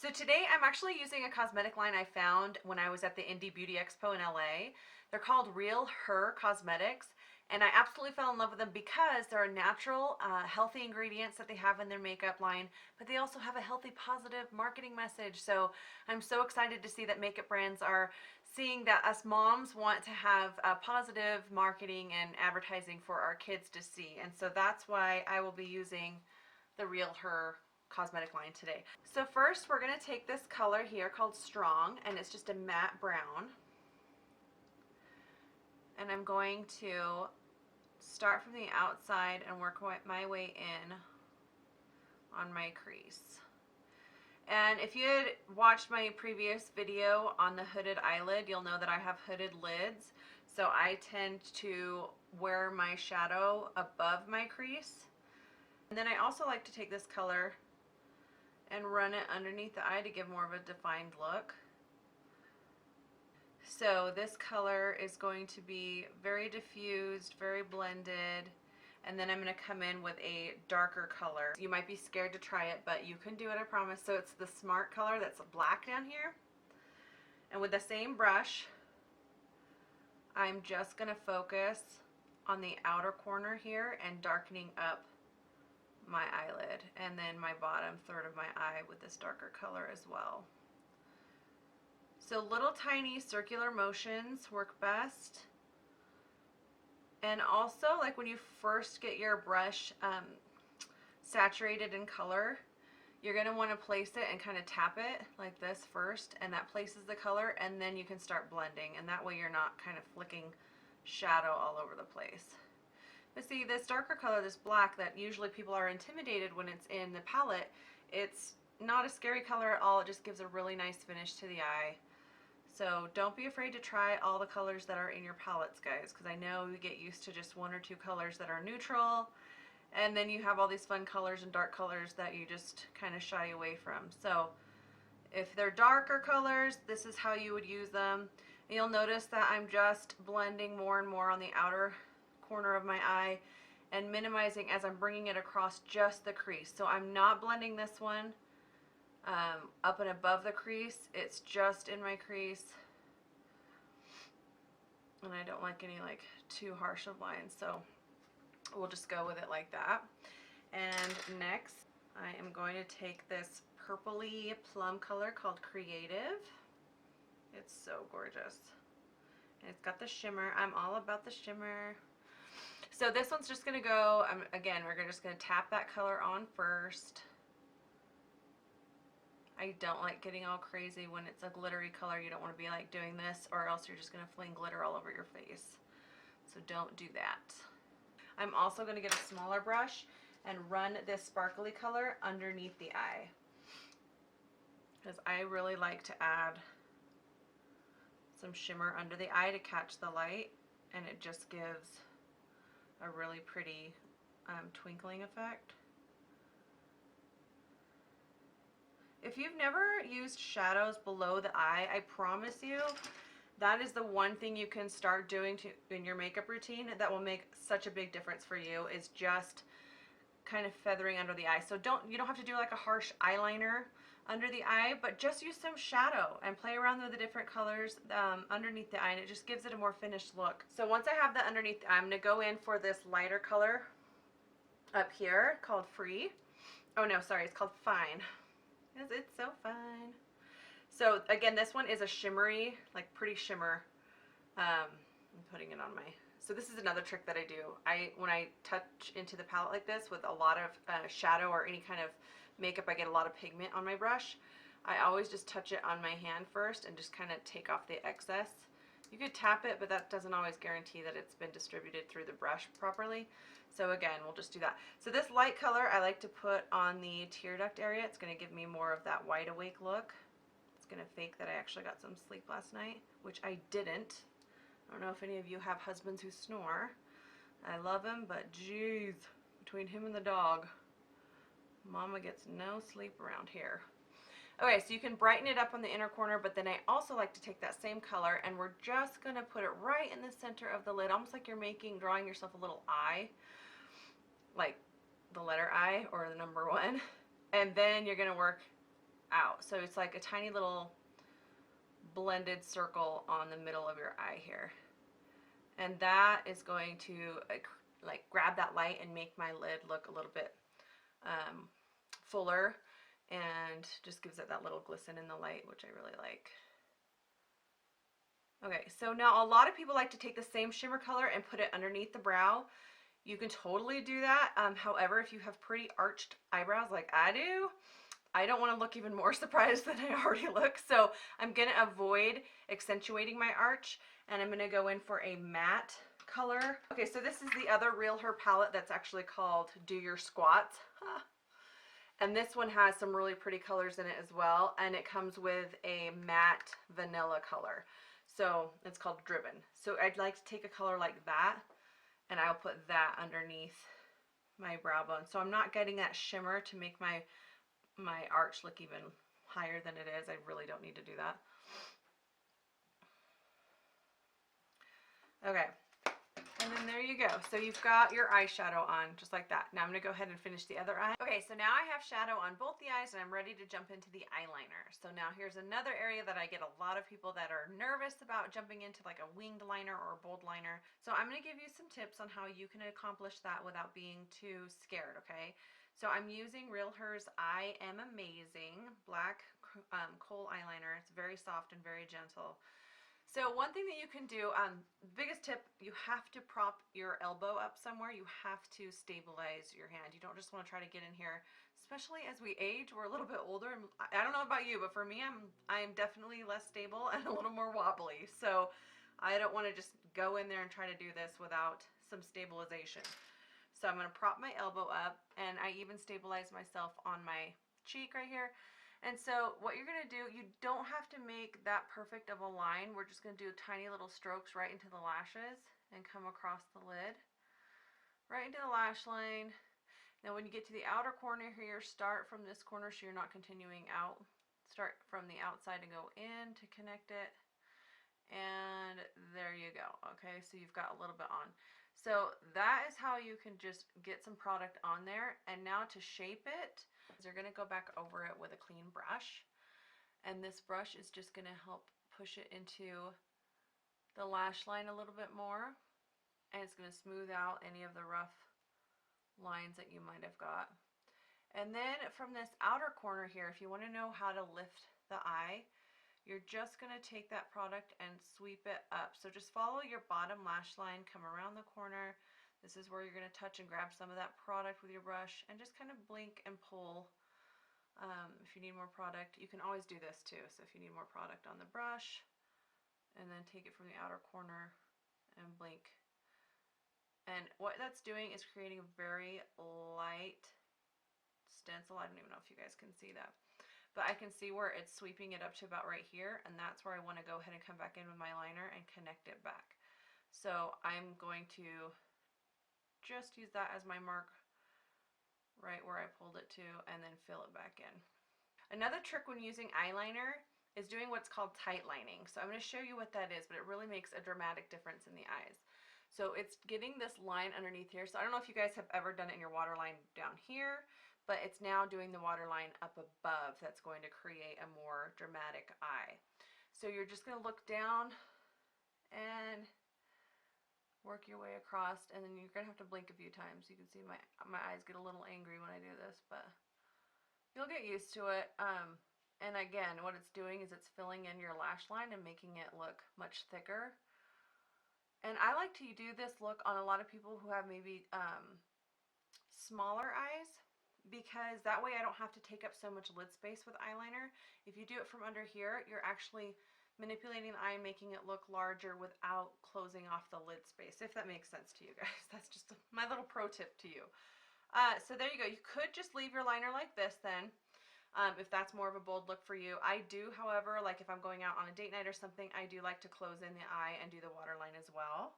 So today I'm actually using a cosmetic line I found when I was at the Indie Beauty Expo in LA. They're called RealHer Cosmetics, and I absolutely fell in love with them because they're natural, healthy ingredients that they have in their makeup line, but they also have a healthy, positive marketing message. So I'm so excited to see that makeup brands are seeing that us moms want to have positive marketing and advertising for our kids to see. And so that's why I will be using the RealHer cosmetic line today. So first we're going to take this color here called Strong, and it's just a matte brown. And I'm going to start from the outside and work my way in on my crease. And if you had watched my previous video on the hooded eyelid, you'll know that I have hooded lids. So I tend to wear my shadow above my crease. And then I also like to take this color and run it underneath the eye to give more of a defined look. So this color is going to be very diffused, very blended, and then I'm going to come in with a darker color. You might be scared to try it, but you can do it, I promise. So it's the Smart color that's black down here. And with the same brush, I'm just going to focus on the outer corner here and darkening up my eyelid, and then my bottom third of my eye with this darker color as well. So little tiny circular motions work best. And also, like when you first get your brush saturated in color, you're going to want to place it and kind of tap it like this first, and that places the color, and then you can start blending, and that way you're not kind of flicking shadow all over the place. But see, this darker color, this black, that usually people are intimidated when it's in the palette, it's not a scary color at all. It just gives a really nice finish to the eye. So don't be afraid to try all the colors that are in your palettes, guys, because I know you get used to just one or two colors that are neutral, and then you have all these fun colors and dark colors that you just kind of shy away from. So if they're darker colors, this is how you would use them. And you'll notice that I'm just blending more and more on the outer corner of my eye and minimizing as I'm bringing it across just the crease. So I'm not blending this one up and above the crease. It's just in my crease, and I don't like any too harsh of lines, so we'll just go with it like that. And next I am going to take this purpley plum color called Creative. It's so gorgeous, and it's got the shimmer. I'm all about the shimmer. So this one's just going to go, again, we're just going to tap that color on first. I don't like getting all crazy when it's a glittery color. You don't want to be like doing this, or else you're just going to fling glitter all over your face. So don't do that. I'm also going to get a smaller brush and run this sparkly color underneath the eye, because I really like to add some shimmer under the eye to catch the light, and it just gives a really pretty twinkling effect. If you've never used shadows below the eye, I promise you that is the one thing you can start doing in your makeup routine that will make such a big difference for you, is just kind of feathering under the eye. So you don't have to do like a harsh eyeliner under the eye, but just use some shadow and play around with the different colors underneath the eye, and it just gives it a more finished look. So once I have that underneath, I'm going to go in for this lighter color up here called Free. Oh no, sorry, it's called Fine, because it's so fine. So again, this one is a shimmery, like pretty shimmer. I'm putting it on my... So this is another trick that I do. When I touch into the palette like this with a lot of shadow or any kind of makeup, I get a lot of pigment on my brush. I always just touch it on my hand first and just kind of take off the excess. You could tap it, but that doesn't always guarantee that it's been distributed through the brush properly. So again, we'll just do that. So this light color I like to put on the tear duct area. It's going to give me more of that wide awake look. It's going to fake that I actually got some sleep last night, which I didn't. I don't know if any of you have husbands who snore. I love him, but geez, between him and the dog, Mama gets no sleep around here. Okay, so you can brighten it up on the inner corner, but then I also like to take that same color and we're just going to put it right in the center of the lid, almost like you're drawing yourself a little eye, like the letter I or the number 1. And then you're going to work out. So it's like a tiny little blended circle on the middle of your eye here. And that is going to like grab that light and make my lid look a little bit fuller, and just gives it that little glisten in the light, which I really like. Okay, so now a lot of people like to take the same shimmer color and put it underneath the brow. You can totally do that. However, if you have pretty arched eyebrows like I do, I don't want to look even more surprised than I already look. So I'm going to avoid accentuating my arch, and I'm going to go in for a matte color. Okay, so this is the other RealHer palette that's actually called Do Your Squats. And this one has some really pretty colors in it as well, and it comes with a matte vanilla color. So it's called Driven. So I'd like to take a color like that, and I'll put that underneath my brow bone. So I'm not getting that shimmer to make my arch look even higher than it is. I really don't need to do that. Okay, and then there you go. So you've got your eyeshadow on just like that. Now I'm going to go ahead and finish the other eye. Okay, so now I have shadow on both the eyes, and I'm ready to jump into the eyeliner. So now here's another area that I get a lot of people that are nervous about jumping into, like a winged liner or a bold liner. So I'm going to give you some tips on how you can accomplish that without being too scared, okay? So I'm using RealHer's I Am Amazing black kohl eyeliner. It's very soft and very gentle. So one thing that you can do, biggest tip, you have to prop your elbow up somewhere. You have to stabilize your hand. You don't just want to try to get in here, especially as we age. We're a little bit older. And I don't know about you, but for me, I'm definitely less stable and a little more wobbly. So I don't want to just go in there and try to do this without some stabilization. So I'm going to prop my elbow up, and I even stabilize myself on my cheek right here. And so what you're going to do, you don't have to make that perfect of a line. We're just going to do tiny little strokes right into the lashes and come across the lid, right into the lash line. Now when you get to the outer corner here, start from this corner so you're not continuing out. Start from the outside and go in to connect it. And there you go. Okay, so you've got a little bit on. So that is how you can just get some product on there. And now to shape it, you're going to go back over it with a clean brush, and this brush is just going to help push it into the lash line a little bit more, and it's going to smooth out any of the rough lines that you might have got. And then from this outer corner here, if you want to know how to lift the eye, you're just going to take that product and sweep it up. So just follow your bottom lash line, come around the corner. This is where you're going to touch and grab some of that product with your brush, and just kind of blink and pull. If you need more product, you can always do this too. So if you need more product on the brush, and then take it from the outer corner and blink. And what that's doing is creating a very light stencil. I don't even know if you guys can see that, but I can see where it's sweeping it up to about right here, and that's where I want to go ahead and come back in with my liner and connect it back. So I'm going to just use that as my mark right where I pulled it to, and then fill it back in. Another trick when using eyeliner is doing what's called tight lining. So I'm going to show you what that is, but it really makes a dramatic difference in the eyes. So it's getting this line underneath here. So I don't know if you guys have ever done it in your waterline down here, but it's now doing the waterline up above. That's going to create a more dramatic eye. So you're just going to look down and work your way across, and then you're gonna have to blink a few times. You can see my eyes get a little angry when I do this, but you'll get used to it. And again, what it's doing is it's filling in your lash line and making it look much thicker. And I like to do this look on a lot of people who have maybe smaller eyes, because that way I don't have to take up so much lid space with eyeliner. If you do it from under here, you're actually manipulating the eye and making it look larger without closing off the lid space, if that makes sense to you guys. That's just my little pro tip to you. So there you go. You could just leave your liner like this then, if that's more of a bold look for you. I do, however, like if I'm going out on a date night or something, I do like to close in the eye and do the waterline as well.